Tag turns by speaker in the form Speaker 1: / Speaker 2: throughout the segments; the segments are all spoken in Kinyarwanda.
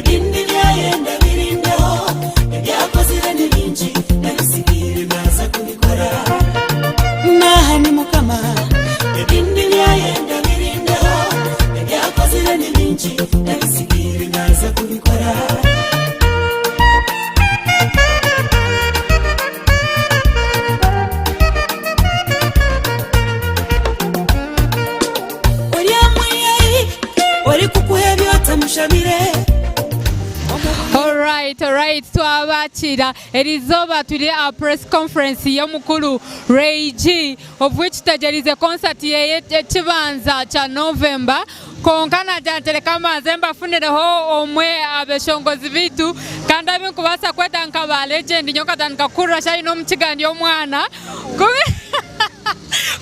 Speaker 1: ebindi byayenda birindaho ebyakozire n'ibingi nabisigire naza kubikora nahani mukama ebindi byayenda birindaho ebyakozire n'ibingi nabisigire naza kubikora
Speaker 2: All right, twabachira Eizooba tuli a press conference ya mukuru Ray G, of which tajarize concert ye chibanza cha November konkana janteleka mazemba funereho omwe abeshongozi bitu kandi abikubasa kweta nkaba legend nyoka tanka kurasha ino mchigandi omwana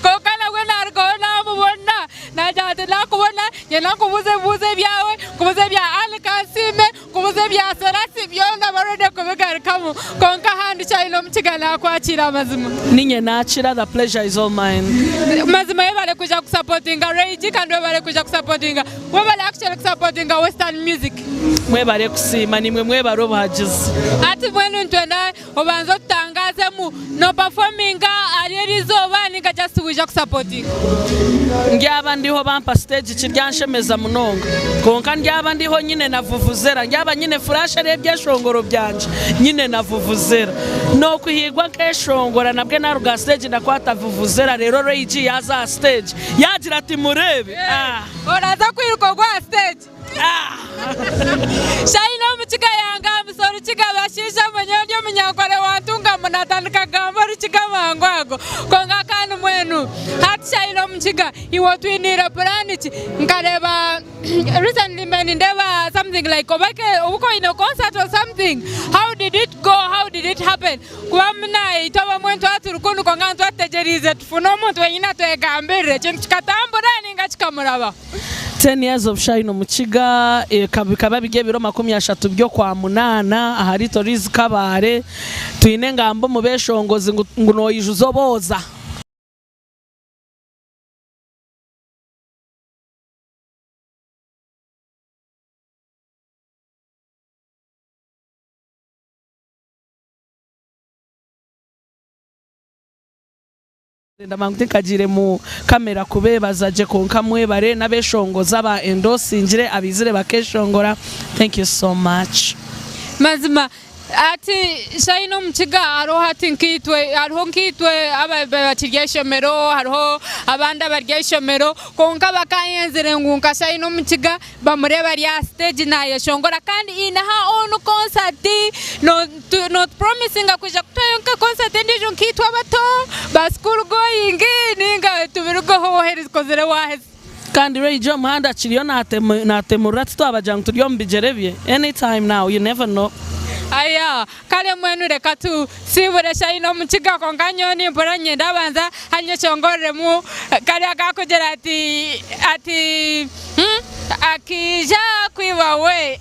Speaker 2: kokana kwena arikona mubona najatela kubona yena kubuze byawe kubuze bya alikasime kubuze bya serasi byonga barode kubigarikamu konka handi cyino mchigana kwakira mazima
Speaker 3: ninye nachira. The pleasure is all mine.
Speaker 2: Mazima yebale kuja kusupportinga Ray G kandi yebale kuja kusupportinga webale actually kusupportinga western music
Speaker 3: mwebale kusima nimwe mwebale obahagize
Speaker 2: ati mwenu ntwena obanzo tutangazemu no performinga ari Eizooba ninga just wija kusupportinga
Speaker 3: ngyaba ndiho bampa stage kiryanshemeza munonga konka ngyaba ndiho nyine navuvuzera ngyaba nyine flash ari byashongoro byanje nyine navuvuzera no kuhigwa keshongora nabwe naruga stage ndakwata vuvuzera rero Ray G yaza stage yagira ati murebe
Speaker 2: oraza kwiruko gwa stage Shaino mchiga yanga msori chiga bashisha mwenye mnyakore watunga munatandika gamba ruchiga mangwago konga kanu mwenu hati shaino mchiga iwotwinira planichi nkareba recently menindeba something like obake uko in a concert or something. How did it go? How did it happen? Kwa mna itoba mwentu atu rukunu konga ntu atejerize tufuno mtu wenyina tuegambire chikatambura ninga chikamuraba
Speaker 3: 10 years of Shaino Muchiga kabikaba bigiye biro 30 byo kwa munana ahari torizi kabare twine ngambo mubeshongozi nguno yijuzoboza ndamangute kagire mu kamera kubebaza je konka mwebare nabeshongoza ba endosingire abizire bakeshongora. Thank you so much.
Speaker 2: Mazima ati Shaino Muchiga haro hati nkitwe haro nkitwe abatirgeshomero haro abanda bargeshomero konka bakayenzere ngunka Shaino Muchiga bamureba ya stage na yeshongora kandi inaha ono concert not promising akuja kutayonka concert ndijo nkitwa bato baskuru going ninga tubirugo ho herikozere waheze
Speaker 3: kandi Ray G muhanda chiriyo natemurati twabajanga turyo mbijerebye anytime now, you never know.
Speaker 2: Aya kale mwenu reka tu sibure Shaino Muchiga konga nyoni mbora nyenda banza hanyo chongore mu kale akakugera ati akija kwiba we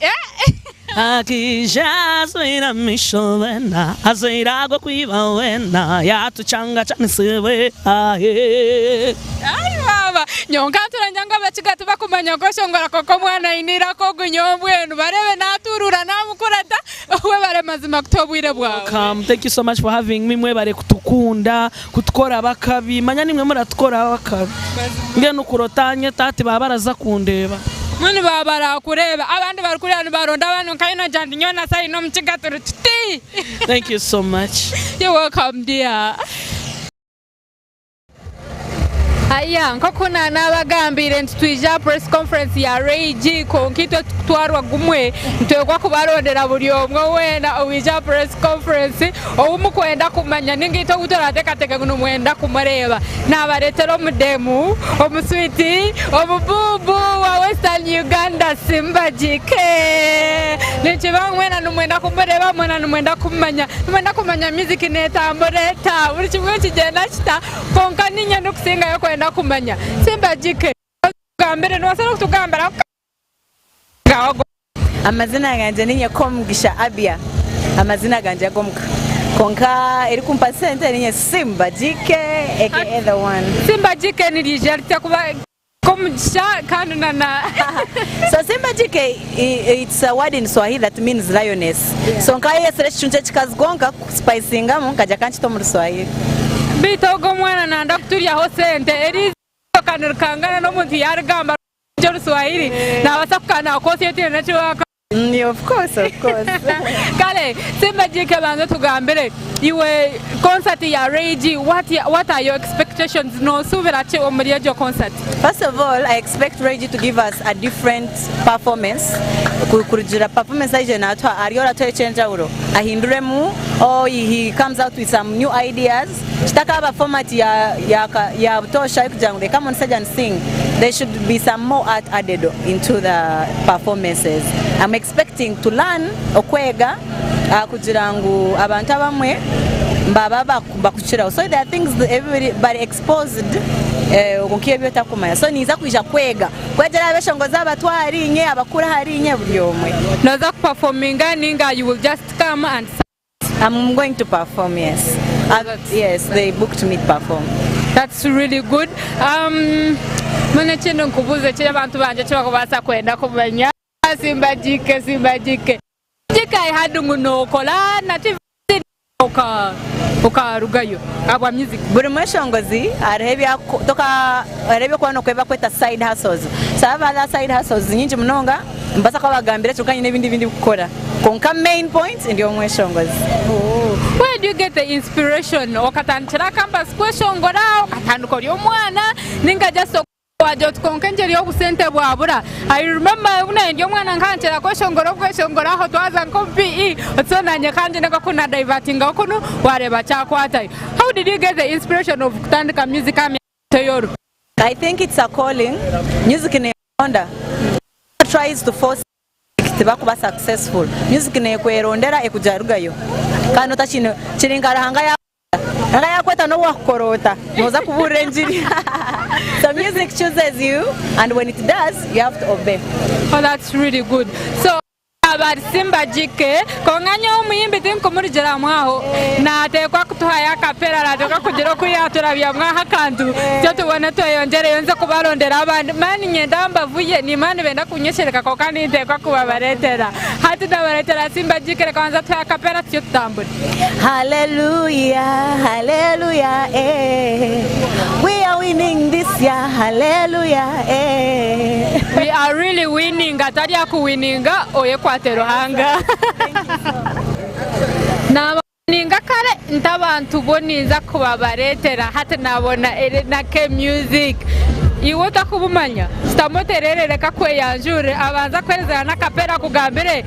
Speaker 3: akija swira mishobena azirago kwiba wena yatuchanga chanisiwe aye
Speaker 2: baba nyonga turanyanga bachiga tubakumanya ko shongora koko mwana inira ko gunyombwenu barebe naturura namukurata we bare mazima kutobwire bwawe.
Speaker 3: Thank you so much for having me. Mwe bare kutukunda kutkora bakabi manya nimwe muratkora bakabi ngene ukurotanye tati babaraza kundeba
Speaker 2: muni babara kureba abandi bari kureba baronda abantu kayino jandi nyona Shaino Muchiga tuti.
Speaker 3: Thank you so much.
Speaker 2: You're welcome dear. Aya nkokuna nabagambire ntitwija press conference ya Ray G konkito twarwa gumwe ntwegwa kubarondera buri omwe wena owija press conference oumukwenda kumanya ningito gutoratekateke guno mwenda kumureba nabaretero mudemu omuswiti omububu wa Western Uganda Simba jike nichibangwena numwenda kumureba mwana numwenda kumanya music netamboreta buri kimwe kigenda kita konka ninya nukusinga yo kwenda kumanya Simba jike gambere nwasara kutugambara
Speaker 4: amazina ganje ninye Komgisha Abia amazina ganje gomka konka eri kumpa sente ninye Simba jike aka the one
Speaker 2: Simba jike ni rijalita kuba mugisha kandi nana.
Speaker 4: So Simba Jike, it's a word in Swahili that means lioness. So nkaye sele chunche chikazigonga spicinga mu kaja kanchito mu Swahili.
Speaker 2: Bitogo mwana nanda kuturya ho sente eri kanirkangana no muntu yarigamba cyo Swahili na basakana ko sete na chiwaka.
Speaker 4: Of course.
Speaker 2: Kale Simba Jike banza tugambere iwe concert ya Rage, what are your expectations no subira che omuri yo concert?
Speaker 4: First of all, I expect Rage to give us a different performance. Kurujira performance aje na atwa ariora to change uro ahinduremu, or he comes out with some new ideas. Chitaka aba format ya tosha kujangu, they come on stage and sing. There should be some more art added into the performances. I'm expecting to learn okwega kujirangu abantu abamwe mbaba bakuchira. So there are things that everybody exposed okunkiye takumaya. So niza kuija kwega kwegera Nabeshongozi abatwari nye abakura hari nye buri omwe.
Speaker 2: Noza performinga ninga you will just come and
Speaker 4: I'm going to perform, yes. Yes, they booked me to perform.
Speaker 2: That's really good. Mwana chino nkubuze chile bantu banje chwa kubasa kwenda kumenya Simba Jike. Jika ihadungu no kola na TV oka rugayo aba music.
Speaker 4: Burengeri arebe kwa no kweva kweta side hustles. Saba la side hustles nyinji mnonga mbasa kwa bagambira tukanye n'ibindi gukora. Konka main point ndio Nabeshongozi.
Speaker 2: Where do you get the inspiration? Okatanchira campus kweshongora okatanduko lyo mwana ninga just wajot konkenjeri yo kusente bwabura. I remember una ndio mwana nkanchira kweshongora ho twaza nkompi otsonanye kanje nako kuna diverting okuno wareba chakwata. How did you get the inspiration of kutandika music amyoru?
Speaker 4: I think it's a calling. Music in Rwanda tries to force tibakuba successful. Music ne kwerondera ekujarugayo. Kano tachino chiringara hanga yakweta no wakorota. Noza kuburengeri. So music chooses you, and when it does, you have to obey.
Speaker 2: Oh, that's really good. So about Simba Jike konganya umuyimbi tinko muri jera mwaho na tekwa kutuhaya kapera radika kugero kuyatura bya mwaha kantu cyo tubona toyongere yonze kubarondera abandi mani nyendamba vuye ni mani benda kunyeshereka ko kandi tekwa kubabaretera hati dabaretera Simba Jike kwanza tuya kapera cyo tamburi.
Speaker 4: Hallelujah, hallelujah, we are winning this year, hallelujah,
Speaker 2: we are really winning. Atari akuwininga oye kwa terohanga. Na ninga kare ntabantu boniza kubabaretera hata nabona na ke music iwo takubumanya stamoterere kakweyanjure abanza kwezera na kapera kugambire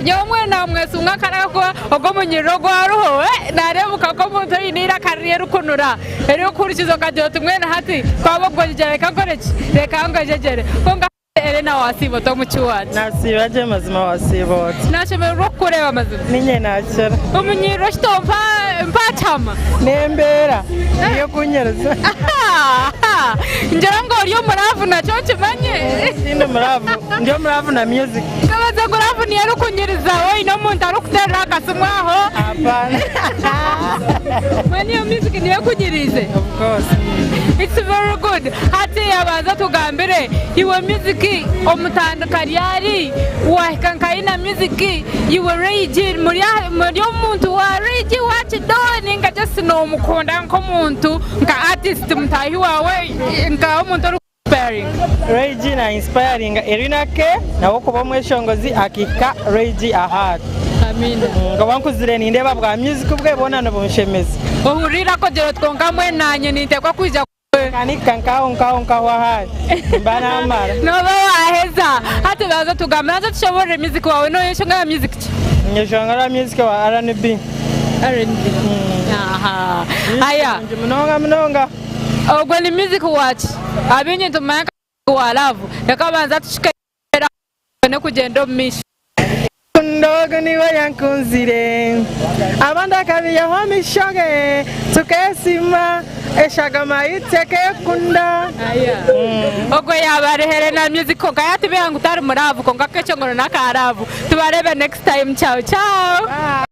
Speaker 2: nyomwe na mwesunga karako ogomunyiro gwaruho narebuka ko muntu yinira karriere kunura eri okurikizo kajoto mwene hati kwabogojere kakoreki reka ngajejere konga Elena wasibo to muchuwa
Speaker 3: nasibaje mazima wasibo
Speaker 2: nasheme rokureba mazima
Speaker 3: ninye nakera
Speaker 2: umunyiro shtompa mpatama
Speaker 3: nembera niyo kunyereza
Speaker 2: ngirango ryo muravu na cyo kimanye
Speaker 3: inde muravu ndio muravu na music
Speaker 2: kabaza muravu ni yaro kunyereza we no muntu arukutera akasumwaho
Speaker 3: apana
Speaker 2: mani music ni yakunyirize.
Speaker 3: Of course
Speaker 2: it's very good. Hati yabaza tugambire iwe music omutandukari yari wa kankaina music iwe Rage muri muntu wa Rage wachidoninga nga just no mukunda nko muntu nka artist mutahi wawe nka omuntu inspiring.
Speaker 3: Rage na inspiring erina ke na wokuba Nabeshongozi akika Rage ahad.
Speaker 2: Amina.
Speaker 3: Ngabankuzire ninde babwa music ubwe bonana bunshemeza.
Speaker 2: Ohurira ko jero twonga mwenanye nite kwa kuja
Speaker 3: kanika nka wahari mbana amara.
Speaker 2: No baheza hati baza tugamira tushobore music wawe no yeshonga music.
Speaker 3: Nyeshonga music wa R&B.
Speaker 2: Aha. Aya.
Speaker 3: Mnonga.
Speaker 2: Ogwe ni music watch. Abinye tumaka wa love. Yakabanza tushikera ne kugenda mishi.
Speaker 3: Ndogo niwe yankunzire. Abanda kabiya homishoge tukesima eshagama iteke kunda.
Speaker 2: Aya. Ogwe yabarehere na music ko kayati beyangu tari muravu ko ngakechongoro nakaravu. Tubarebe next time. Ciao ciao. Bye.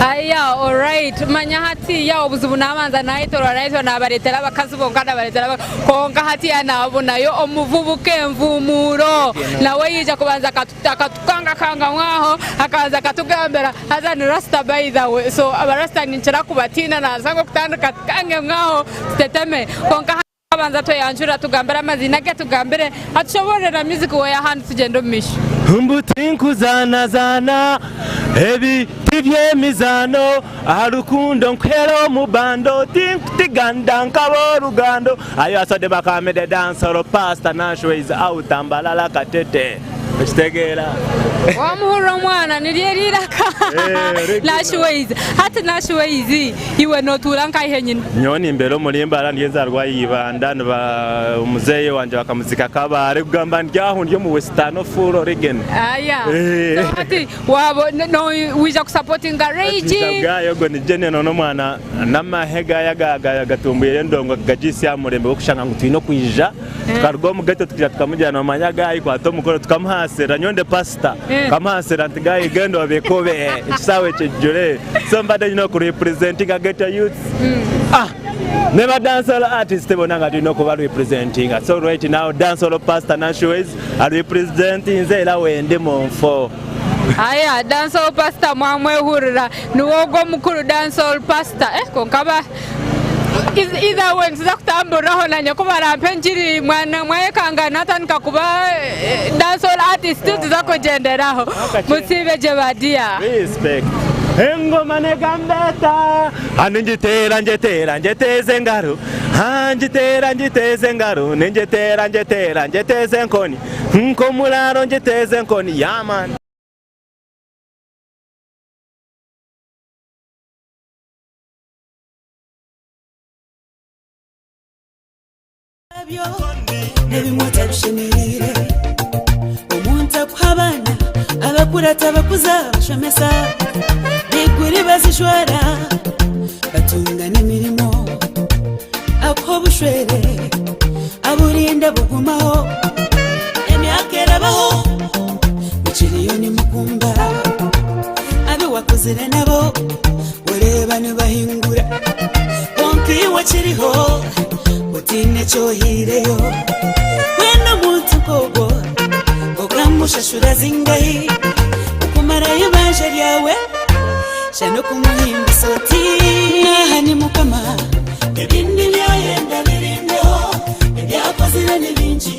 Speaker 2: Aya, alright. Manya hati ya obuzubu namanza nayitora nayitora nabaretera bakazibonga nabaretera konka hati ya nabona yo omuvubuke mvumuro nawe yija kubanza katukanga kanga mwaho akaza katugambera azani rasta by the way. So abarasta ninchira kubatina nazango kutandika kange mwaho teteme konka abanza to yanjura tugambera amazina ge tugambere atushoborera music we yahandi tugendo misho
Speaker 5: Mbutinku zana ebi tivye mizano arukundo nkero mubando tiganda nkabo rugando ayo asode bakamede dancehall pastor Nashways out ambalala katete Chitegera
Speaker 2: Wamuhuro mwana niryeriraka Nashways hati Nashways iwe noturanka ihenyine
Speaker 5: nyoni imbere mulimbara ngenza rwayibanda ba umuzeye wanje bakamuzika kabare kugamba ndyaho ndyo mu Western Full Region
Speaker 2: aya so hati wabo no wija kusupportinga Rage
Speaker 5: gayo ni jene no mwana namahega yaga gatumbuye ndongo gajisi ya murembe wo kushanga ngutino kwija tukarwo mu gato tukija tukamujyana mu manyaga kwa to mukoro tukamhasera nyonde pastor kamhasera ntigaye gendo babekobe ikisawe cyejure somebody you know ku representing a ghetto youth never dancehall artist bonanga do no ko representing so right now dancehall pastor Nashways are representing zela wende monfo
Speaker 2: aya dancehall pastor mwamwe hurira nuwogo mukuru dancehall pastor konkaba either way nsiza kutamburaho nanye kuba rampenjiri mwana mwekanga natanika kuba dancehall artist tuza kugenderaho musibeje badia
Speaker 5: respect engoma negambeta anjitera njeteze ngaro njiteze ngaro njeteze nkoni nko mularo njeteze nkoni yaman
Speaker 1: nebimwota bishemerire omuntu akwabana abakurata abakuza bashomesa biguri bazishwara batunga n'imirimo ako bushwere aburinda bugumaho emyaka erabaho mikiriyoni mukumba abi wakuzire nabo ureba nibahingura konki wakiriho utine cyohireyo wena muntu kogo okamushashura zingayi kumara yibanje ryawe shano kumuhimba soti nahani mukama ebindi byayenda birindeho ebyakozire n'ibinji